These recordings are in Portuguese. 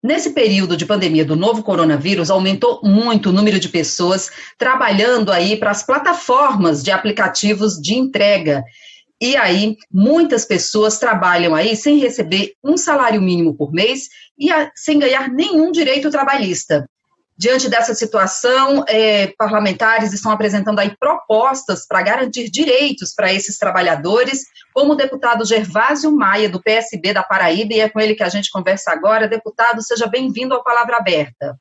Nesse período de pandemia do novo coronavírus, aumentou muito o número de pessoas trabalhando aí para as plataformas de aplicativos de entrega. E aí, muitas pessoas trabalham aí sem receber um salário mínimo por mês e sem ganhar nenhum direito trabalhista. Diante dessa situação, parlamentares estão apresentando aí propostas para garantir direitos para esses trabalhadores, como o deputado Gervásio Maia, do PSB da Paraíba, e é com ele que a gente conversa agora. Deputado, seja bem-vindo ao Palavra Aberta.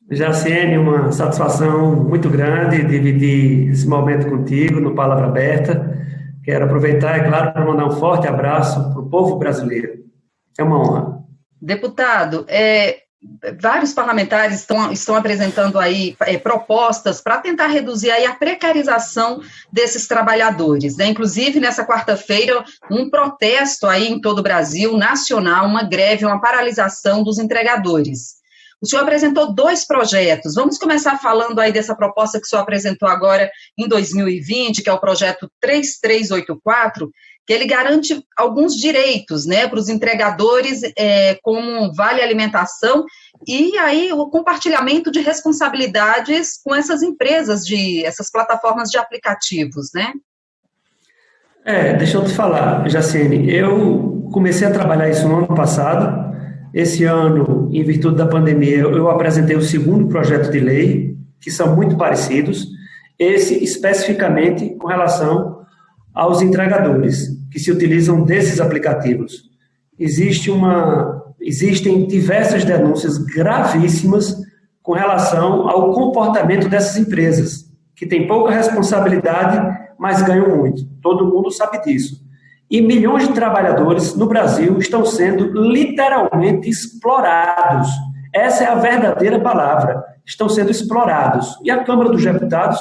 Jaciene, uma satisfação muito grande dividir esse momento contigo no Palavra Aberta. Quero aproveitar, é claro, para mandar um forte abraço para o povo brasileiro. É uma honra. Deputado, vários parlamentares estão apresentando aí propostas para tentar reduzir aí a precarização desses trabalhadores, né? Inclusive, nessa quarta-feira, um protesto aí em todo o Brasil, nacional, uma greve, uma paralisação dos entregadores. O senhor apresentou 2 projetos. Vamos começar falando aí dessa proposta que o senhor apresentou agora em 2020, que é o projeto 3384, que ele garante alguns direitos, né, para os entregadores, como vale alimentação, e aí o compartilhamento de responsabilidades com essas empresas, essas plataformas de aplicativos, né? Deixa eu te falar, Jaciene, eu comecei a trabalhar isso no ano passado. Esse ano, em virtude da pandemia, eu apresentei o segundo projeto de lei, que são muito parecidos, esse especificamente com relação aos entregadores que se utilizam desses aplicativos. Existem diversas denúncias gravíssimas com relação ao comportamento dessas empresas, que têm pouca responsabilidade, mas ganham muito. Todo mundo sabe disso. E milhões de trabalhadores no Brasil estão sendo literalmente explorados. Essa é a verdadeira palavra. Estão sendo explorados. E a Câmara dos Deputados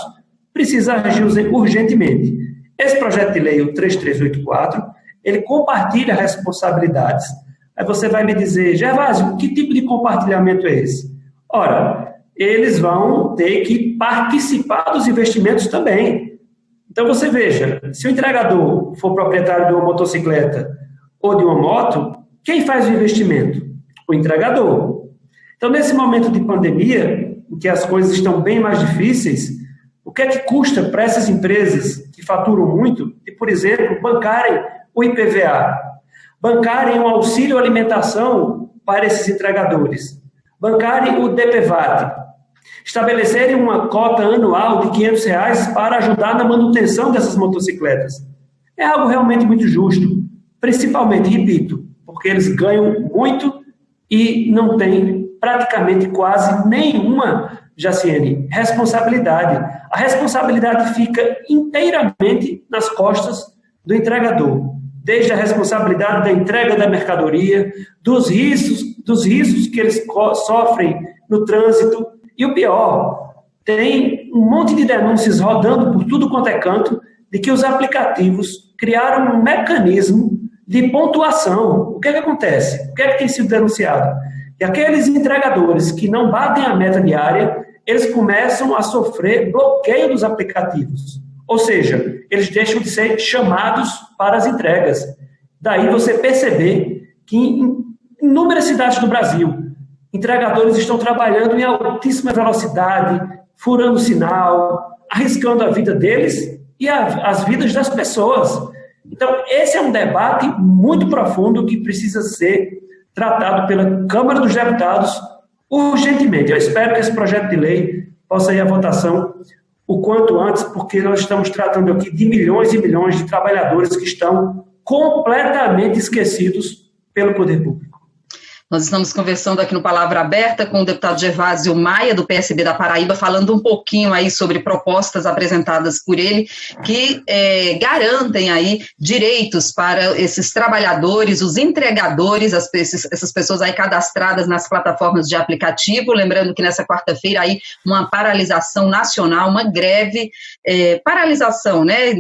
precisa agir urgentemente. Esse projeto de lei, o 3384, ele compartilha responsabilidades. Aí você vai me dizer, Gervásio, que tipo de compartilhamento é esse? Ora, eles vão ter que participar dos investimentos também. Então você veja, se o entregador for proprietário de uma motocicleta ou de uma moto, quem faz o investimento? O entregador. Então, nesse momento de pandemia, em que as coisas estão bem mais difíceis, o que é que custa para essas empresas que faturam muito, de, por exemplo, bancarem o IPVA, bancarem um auxílio alimentação para esses entregadores, bancarem o DPVAT, estabelecerem uma cota anual de R$500 para ajudar na manutenção dessas motocicletas? É algo realmente muito justo, principalmente, repito, porque eles ganham muito e não têm praticamente quase nenhuma, Jaciene, responsabilidade. A responsabilidade fica inteiramente nas costas do entregador, desde a responsabilidade da entrega da mercadoria, dos riscos que eles sofrem no trânsito. E o pior, tem um monte de denúncias rodando por tudo quanto é canto de que os aplicativos criaram um mecanismo de pontuação. O que é que acontece? O que é que tem sido denunciado? Que aqueles entregadores que não batem a meta diária, eles começam a sofrer bloqueio dos aplicativos. Ou seja, eles deixam de ser chamados para as entregas. Daí você perceber que em inúmeras cidades do Brasil, entregadores estão trabalhando em altíssima velocidade, furando sinal, arriscando a vida deles e as vidas das pessoas. Então, esse é um debate muito profundo que precisa ser tratado pela Câmara dos Deputados urgentemente. Eu espero que esse projeto de lei possa ir à votação o quanto antes, porque nós estamos tratando aqui de milhões e milhões de trabalhadores que estão completamente esquecidos pelo poder público. Nós estamos conversando aqui no Palavra Aberta com o deputado Gervásio Maia, do PSB da Paraíba, falando um pouquinho aí sobre propostas apresentadas por ele, que garantem aí direitos para esses trabalhadores, os entregadores, essas pessoas aí cadastradas nas plataformas de aplicativo. Lembrando que nessa quarta-feira aí uma paralisação nacional, uma greve, paralisação, né,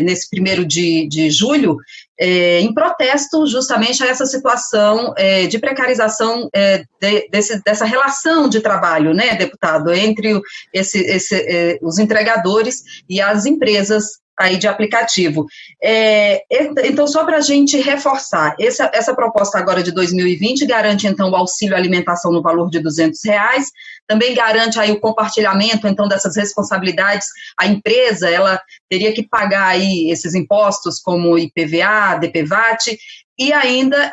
nesse 1º de julho, em protesto justamente a essa situação de precarização dessa relação de trabalho, né, deputado, entre os entregadores e as empresas aí de aplicativo. Então, só para a gente reforçar, essa proposta agora de 2020 garante, então, o auxílio alimentação no valor de R$200, também garante aí o compartilhamento, então, dessas responsabilidades. A empresa, ela teria que pagar aí esses impostos como IPVA, DPVAT, e ainda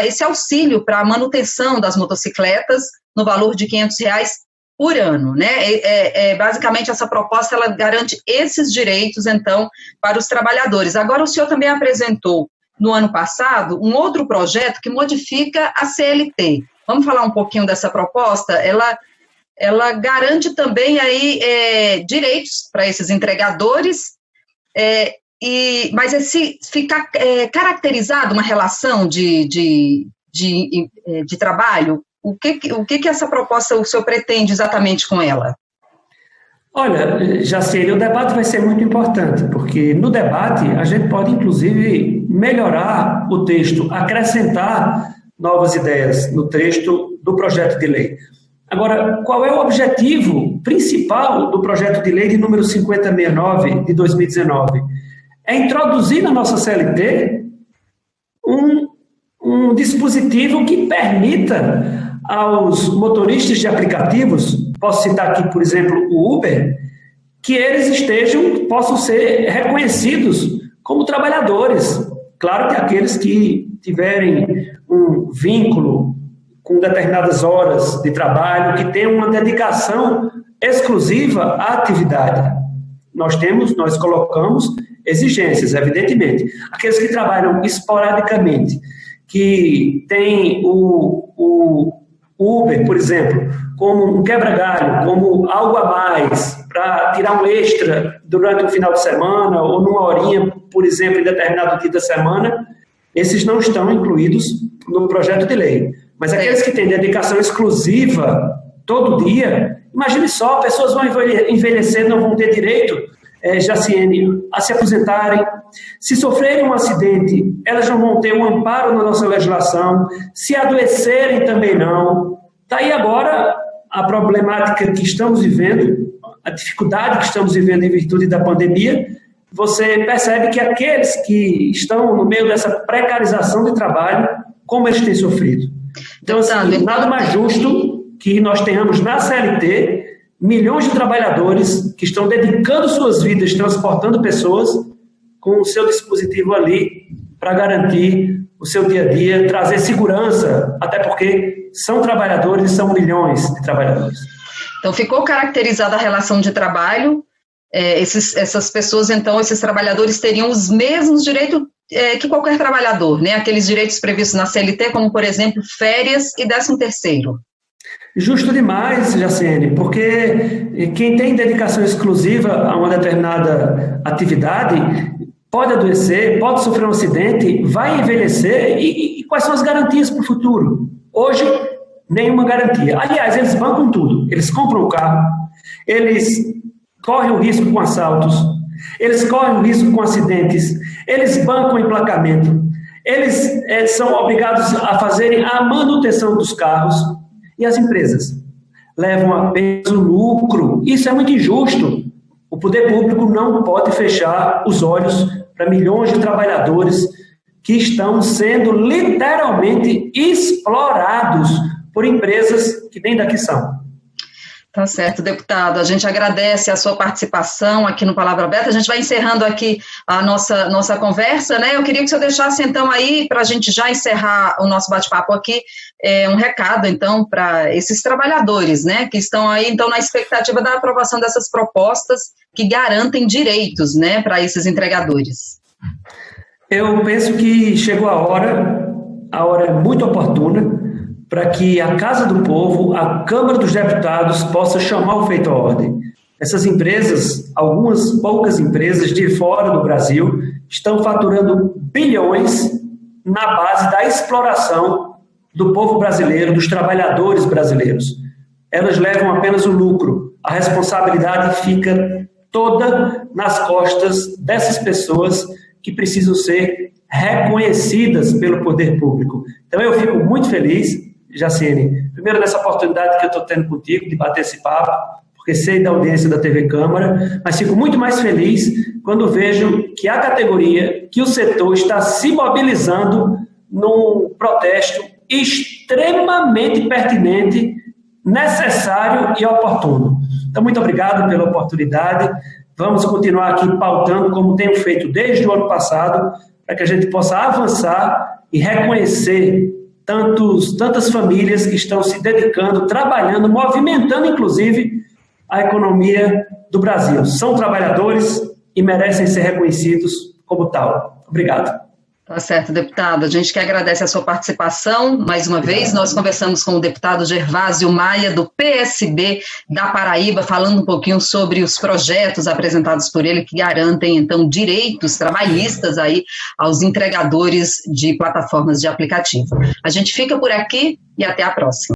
esse auxílio para a manutenção das motocicletas no valor de R$500 por ano, né? Basicamente, essa proposta, ela garante esses direitos, então, para os trabalhadores. Agora, o senhor também apresentou, no ano passado, um outro projeto que modifica a CLT. Vamos falar um pouquinho dessa proposta? Ela garante também aí direitos para esses entregadores, mas fica caracterizado uma relação de trabalho. O que essa proposta o senhor pretende exatamente com ela? Olha, Jaciene, o debate vai ser muito importante, porque no debate a gente pode, inclusive, melhorar o texto, acrescentar novas ideias no texto do projeto de lei. Agora, qual é o objetivo principal do projeto de lei de número 5069 de 2019? É introduzir na nossa CLT um dispositivo que permita aos motoristas de aplicativos, posso citar aqui, por exemplo, o Uber, que eles possam ser reconhecidos como trabalhadores. Claro que aqueles que tiverem um vínculo com determinadas horas de trabalho, que tenham uma dedicação exclusiva à atividade. Nós colocamos exigências, evidentemente. Aqueles que trabalham esporadicamente, que têm o Uber, por exemplo, como um quebra-galho, como algo a mais, para tirar um extra durante o final de semana ou numa horinha, por exemplo, em determinado dia da semana, esses não estão incluídos no projeto de lei. Mas aqueles que têm dedicação exclusiva todo dia, imagine só, pessoas vão envelhecer, não vão ter direito, Jaciene, a se aposentarem. Se sofrerem um acidente, elas não vão ter um amparo na nossa legislação. Se adoecerem, também não. Daí agora a problemática que estamos vivendo, a dificuldade que estamos vivendo em virtude da pandemia, você percebe que aqueles que estão no meio dessa precarização de trabalho, como eles têm sofrido. Então, assim, nada mais justo que nós tenhamos na CLT milhões de trabalhadores que estão dedicando suas vidas, transportando pessoas, com o seu dispositivo ali para garantir o seu dia a dia, trazer segurança, até porque são trabalhadores e são milhões de trabalhadores. Então, ficou caracterizada a relação de trabalho, essas pessoas, então, esses trabalhadores teriam os mesmos direitos que qualquer trabalhador, né? Aqueles direitos previstos na CLT, como, por exemplo, férias e 13º. Justo demais, Jaciene, porque quem tem dedicação exclusiva a uma determinada atividade pode adoecer, pode sofrer um acidente, vai envelhecer e quais são as garantias para o futuro? Hoje, nenhuma garantia. Aliás, eles bancam tudo. Eles compram o carro, eles correm o risco com assaltos, eles correm o risco com acidentes, eles bancam o emplacamento, eles são obrigados a fazerem a manutenção dos carros. E as empresas levam apenas o lucro. Isso é muito injusto. O poder público não pode fechar os olhos para milhões de trabalhadores que estão sendo literalmente explorados por empresas que nem daqui são. Tá certo, deputado. A gente agradece a sua participação aqui no Palavra Aberta. A gente vai encerrando aqui a nossa conversa, né? Eu queria que o senhor deixasse, então, aí, para a gente já encerrar o nosso bate-papo aqui, um recado, então, para esses trabalhadores, né? Que estão aí, então, na expectativa da aprovação dessas propostas que garantem direitos, né? Para esses entregadores. Eu penso que chegou a hora é muito oportuna, para que a Casa do Povo, a Câmara dos Deputados, possa chamar o feito à ordem. Essas empresas, algumas poucas empresas de fora do Brasil, estão faturando bilhões na base da exploração do povo brasileiro, dos trabalhadores brasileiros. Elas levam apenas o lucro. A responsabilidade fica toda nas costas dessas pessoas que precisam ser reconhecidas pelo poder público. Então, eu fico muito feliz, Jaciene, primeiro nessa oportunidade que eu estou tendo contigo de bater esse papo, porque sei da audiência da TV Câmara, mas fico muito mais feliz quando vejo que a categoria, que o setor está se mobilizando num protesto extremamente pertinente, necessário e oportuno. Então, muito obrigado pela oportunidade. Vamos continuar aqui pautando, como tenho feito desde o ano passado, para que a gente possa avançar e reconhecer tantas famílias que estão se dedicando, trabalhando, movimentando, inclusive, a economia do Brasil. São trabalhadores e merecem ser reconhecidos como tal. Obrigado. Tá certo, deputado. A gente que agradece a sua participação. Mais uma vez, nós conversamos com o deputado Gervásio Maia, do PSB da Paraíba, falando um pouquinho sobre os projetos apresentados por ele que garantem, então, direitos trabalhistas aí aos entregadores de plataformas de aplicativo. A gente fica por aqui e até a próxima.